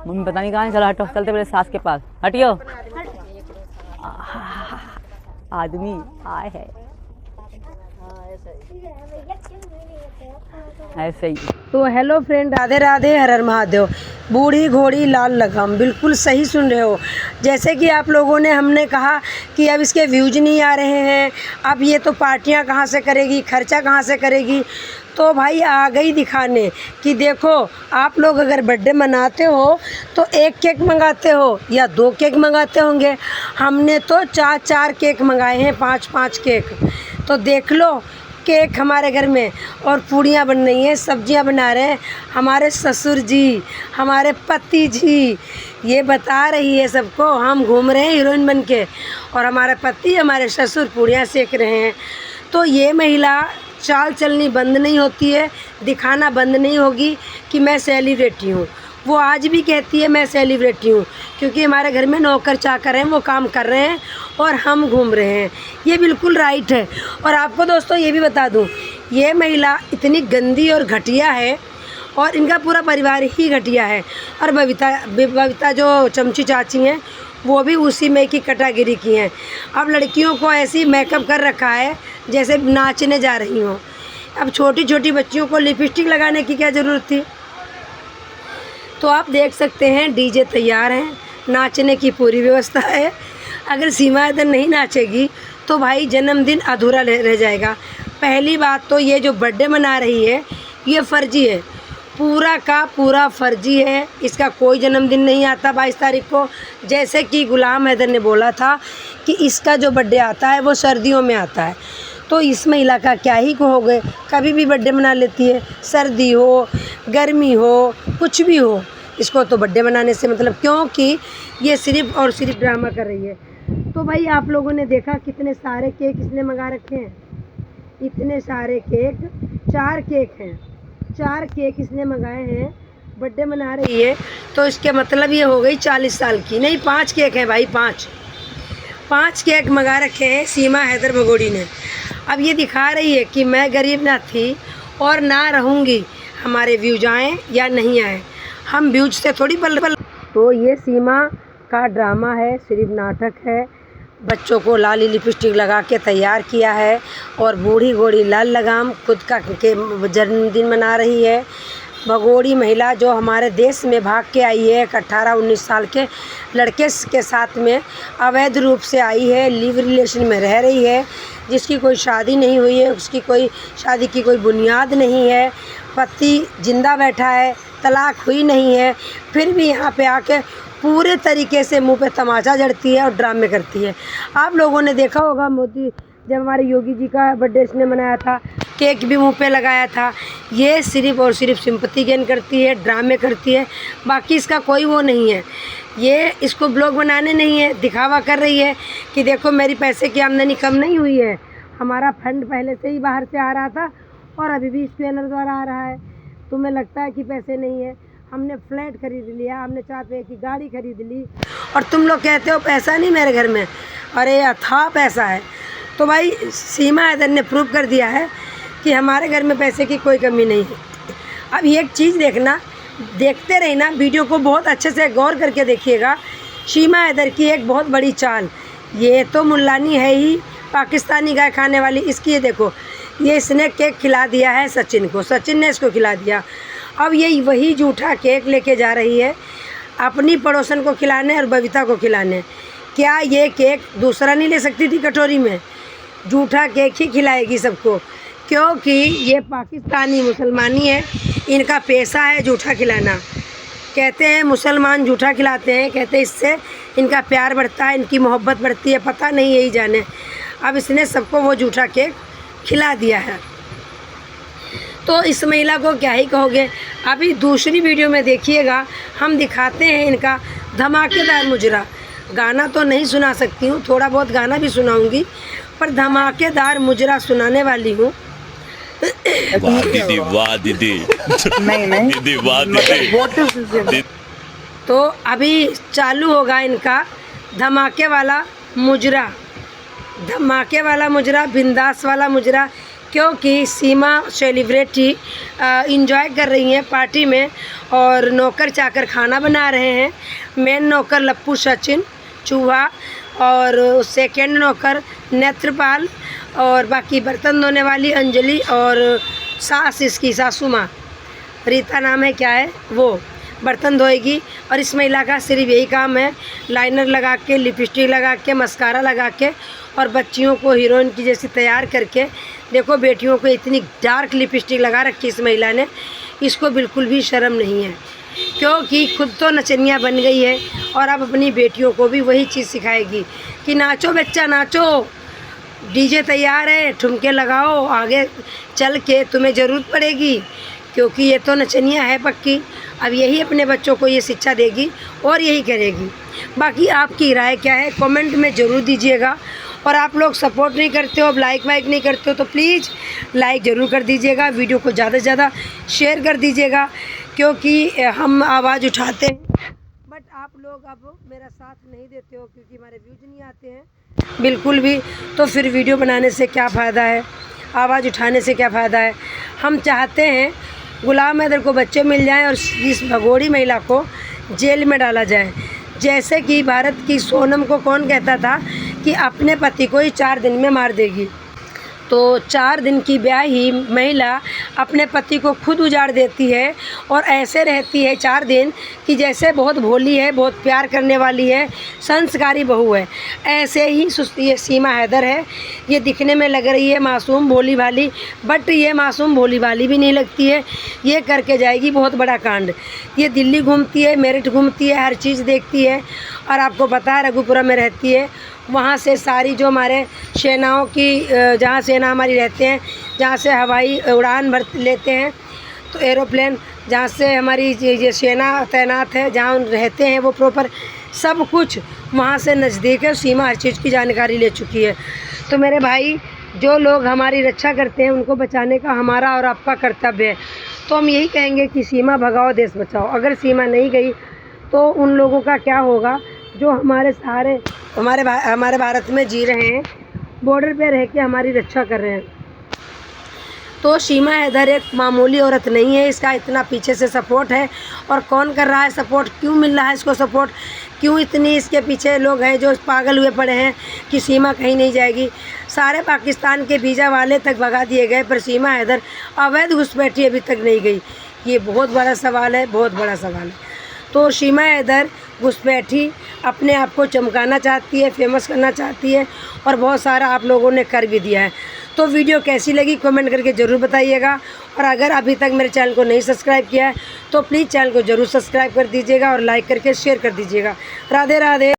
Mummy पता नहीं कहाँ है। चलो हटो, चलते पहले सास के पास। हटियो। आदमी आए है ऐसे ही। तो हेलो फ्रेंड, राधे राधे, हर हर महादेव। बूढ़ी घोड़ी लाल लगाम, बिल्कुल सही सुन रहे हो। जैसे कि आप लोगों ने हमने कहा कि अब इसके व्यूज नहीं आ रहे हैं, अब ये तो पार्टियां कहाँ से करेगी, खर्चा कहाँ से करेगी। तो भाई आ गई दिखाने कि देखो, आप लोग अगर बर्थडे मनाते हो तो एक केक मंगाते हो या 2 केक मंगाते होंगे। हमने तो 4 केक मंगाए हैं, 5 केक। तो देख लो, केक हमारे घर में और पूड़ियाँ बन रही हैं, सब्जियाँ बना रहे हैं हमारे ससुर जी, हमारे पति जी। ये बता रही है सबको हम घूम रहे हैं हीरोइन बन के, और हमारे पति, हमारे ससुर पूड़ियाँ सेक रहे हैं। तो ये महिला चाल चलनी बंद नहीं होती है, दिखाना बंद नहीं होगी कि मैं सेलिब्रिटी हूँ। वो आज भी कहती है मैं सेलिब्रिटी हूँ, क्योंकि हमारे घर में नौकर चाकर हैं, वो काम कर रहे हैं और हम घूम रहे हैं। ये बिल्कुल राइट है। और आपको दोस्तों ये भी बता दूँ, ये महिला इतनी गंदी और घटिया है, और इनका पूरा परिवार ही घटिया है। और बबीता जो चमची चाची हैं, वो भी उसी में की कैटेगरी की हैं। अब लड़कियों को ऐसी मेकअप कर रखा है जैसे नाचने जा रही हों। अब छोटी छोटी बच्चियों को लिपस्टिक लगाने की क्या ज़रूरत थी। तो आप देख सकते हैं डीजे तैयार हैं, नाचने की पूरी व्यवस्था है। अगर सीमा हैदर नहीं नाचेगी तो भाई जन्मदिन अधूरा रह जाएगा। पहली बात तो ये जो बर्थडे मना रही है ये फ़र्जी है, पूरा का पूरा फ़र्जी है। इसका कोई जन्मदिन नहीं आता 22 तारीख को, जैसे कि गुलाम हैदर ने बोला था कि इसका जो बर्थडे आता है वो सर्दियों में आता है। तो इस महिला का क्या ही कहोगे, कभी भी बर्थडे मना लेती है, सर्दी हो, गर्मी हो, कुछ भी हो, इसको तो बर्थडे मनाने से मतलब, क्योंकि ये सिर्फ़ और सिर्फ ड्रामा कर रही है। तो भाई आप लोगों ने देखा कितने सारे केक इसने मंगा रखे हैं, इतने सारे केक, 4 केक हैं, 4 केक इसने मंगाए हैं, बर्थडे मना रही है। तो इसके मतलब ये हो गई 40 साल की। नहीं, 5 केक हैं भाई, 5 केक मंगा रखे हैं सीमा हैदर भगोड़ी ने। अब ये दिखा रही है कि मैं गरीब ना थी और ना रहूँगी, हमारे व्यूज आएँ या नहीं आए, हम व्यूज से थोड़ी पल। तो ये सीमा का ड्रामा है, सिर्फ नाटक है। बच्चों को लाली लिपस्टिक लगा के तैयार किया है, और बूढ़ी घोड़ी लाल लगाम खुद का के जन्मदिन मना रही है। भगोड़ी महिला जो हमारे देश में भाग के आई है, 18-19 साल के लड़के के साथ में अवैध रूप से आई है, लिव रिलेशन में रह रही है, जिसकी कोई शादी नहीं हुई है, उसकी कोई शादी की कोई बुनियाद नहीं है, पति जिंदा बैठा है, तलाक हुई नहीं है, फिर भी यहाँ पे आके पूरे तरीके से मुंह पे तमाचा जड़ती है और ड्रामे करती है। आप लोगों ने देखा होगा मोदी जब हमारे योगी जी का बर्थडे इसने मनाया था, केक भी मुंह पे लगाया था। ये सिर्फ़ और सिर्फ सिंपैथी गेन करती है, ड्रामे करती है, बाकी इसका कोई वो नहीं है। ये इसको ब्लॉग बनाने नहीं है, दिखावा कर रही है कि देखो मेरी पैसे की आमदनी कम नहीं हुई है, हमारा फंड पहले से ही बाहर से आ रहा था और अभी भी इस चैनल द्वारा आ रहा है। तुम्हें लगता है कि पैसे नहीं है, हमने फ्लैट खरीद लिया, हमने 4 पैसे की गाड़ी खरीद ली, और तुम लोग कहते हो पैसा नहीं मेरे घर में। अरे अथाह पैसा है। तो भाई सीमा हैदर ने प्रूव कर दिया है कि हमारे घर में पैसे की कोई कमी नहीं है। अब एक चीज़ देखना, देखते रहना, वीडियो को बहुत अच्छे से गौर करके देखिएगा। सीमा हैदर की एक बहुत बड़ी चाल, ये तो मुल्लानी है ही, पाकिस्तानी गाय खाने वाली। इसकी ये देखो, ये इसने केक खिला दिया है सचिन को, सचिन ने इसको खिला दिया। अब ये वही जूठा केक लेके जा रही है अपनी पड़ोसन को खिलाने और बबीता को खिलाने। क्या ये केक दूसरा नहीं ले सकती थी कटोरी में? जूठा केक ही खिलाएगी सबको, क्योंकि ये पाकिस्तानी मुसलमानी है, इनका पैसा है जूठा खिलाना। कहते हैं मुसलमान जूठा खिलाते हैं, कहते हैं इससे इनका प्यार बढ़ता है, इनकी मोहब्बत बढ़ती है, पता नहीं, यही जाने। अब इसने सबको वो जूठा केक खिला दिया है। तो इस महिला को क्या ही कहोगे। अभी दूसरी वीडियो में देखिएगा, हम दिखाते हैं इनका धमाकेदार मुजरा। गाना तो नहीं सुना सकती हूँ, थोड़ा बहुत गाना भी सुनाऊंगी, पर धमाकेदार मुजरा सुनाने वाली हूँ। वाह दीदी, वाह दीदी। नहीं दीदी वाह दीदी। तो अभी चालू होगा इनका धमाके वाला मुजरा, धमाके वाला मुजरा, बिंदास वाला मुजरा। क्योंकि सीमा सेलिब्रिटी इंजॉय कर रही हैं पार्टी में और नौकर चाकर खाना बना रहे हैं। मेन नौकर लप्पू सचिन चूहा और सेकंड नौकर नेत्रपाल और बाकी बर्तन धोने वाली अंजलि और सास इसकी सासू माँ रीता नाम है क्या है वो बर्तन धोएगी। और इस महिला का सिर्फ यही काम है लाइनर लगा के लिपस्टिक लगा के मस्कारा लगा के और बच्चियों को हीरोइन की जैसी तैयार करके, देखो बेटियों को इतनी डार्क लिपस्टिक लगा रखी इस महिला ने, इसको बिल्कुल भी शर्म नहीं है क्योंकि खुद तो नचनिया बन गई है और अब अपनी बेटियों को भी वही चीज़ सिखाएगी कि नाचो बच्चा नाचो, डीजे तैयार है, ठुमके लगाओ, आगे चल के तुम्हें ज़रूरत पड़ेगी क्योंकि ये तो नचनिया है पक्की। अब यही अपने बच्चों को ये शिक्षा देगी और यही करेगी। बाकी आपकी राय क्या है कमेंट में ज़रूर दीजिएगा। और आप लोग सपोर्ट नहीं करते हो, अब लाइक वाइक नहीं करते हो तो प्लीज़ लाइक ज़रूर कर दीजिएगा, वीडियो को ज़्यादा से ज़्यादा शेयर कर दीजिएगा क्योंकि हम आवाज़ उठाते हैं बट आप लोग अब मेरा साथ नहीं देते हो क्योंकि हमारे व्यूज नहीं आते हैं बिल्कुल भी। तो फिर वीडियो बनाने से क्या फ़ायदा है, आवाज़ उठाने से क्या फ़ायदा है। हम चाहते हैं गुलाम हैदर को बच्चे मिल जाएं और इस भगोड़ी महिला को जेल में डाला जाए। जैसे कि भारत की सोनम को कौन कहता था कि अपने पति को ही 4 दिन में मार देगी, तो 4 दिन की ब्याही महिला अपने पति को खुद उजाड़ देती है और ऐसे रहती है 4 दिन कि जैसे बहुत भोली है, बहुत प्यार करने वाली है, संस्कारी बहू है। ऐसे ही ये सीमा हैदर है, ये दिखने में लग रही है मासूम भोली भाली बट ये मासूम भोली भाली भी नहीं लगती है, ये करके जाएगी बहुत बड़ा कांड। ये दिल्ली घूमती है, मेरठ घूमती है, हर चीज़ देखती है और आपको पता है रघुपुरा में रहती है। वहाँ से सारी जो हमारे सेनाओं की जहाँ सेना हमारी रहते हैं, जहाँ से हवाई उड़ान भर लेते हैं तो एरोप्लेन जहाँ से हमारी ये सेना तैनात है जहाँ रहते हैं वो प्रॉपर सब कुछ वहाँ से नज़दीक है। सीमा हर चीज़ की जानकारी ले चुकी है। तो मेरे भाई जो लोग हमारी रक्षा करते हैं उनको बचाने का हमारा और आपका कर्तव्य है। तो हम यही कहेंगे कि सीमा भगाओ देश बचाओ। अगर सीमा नहीं गई तो उन लोगों का क्या होगा जो हमारे सहारे हमारे भारत में जी रहे हैं, बॉर्डर पे रह के हमारी रक्षा कर रहे हैं। तो सीमा हैदर एक मामूली औरत नहीं है, इसका इतना पीछे से सपोर्ट है। और कौन कर रहा है सपोर्ट, क्यों मिल रहा है इसको सपोर्ट, क्यों इतनी इसके पीछे लोग हैं जो पागल हुए पड़े हैं कि सीमा कहीं नहीं जाएगी। सारे पाकिस्तान के वीज़ा वाले तक भगा दिए गए पर सीमा हैदर अवैध घुसपैठी अभी तक नहीं गई। ये बहुत बड़ा सवाल है, बहुत बड़ा सवाल है। तो सीमा हैदर घुसपैठी अपने आप को चमकाना चाहती है, फेमस करना चाहती है और बहुत सारा आप लोगों ने कर भी दिया है। तो वीडियो कैसी लगी कमेंट करके ज़रूर बताइएगा। और अगर अभी तक मेरे चैनल को नहीं सब्सक्राइब किया है तो प्लीज़ चैनल को ज़रूर सब्सक्राइब कर दीजिएगा और लाइक करके शेयर कर दीजिएगा। राधे राधे।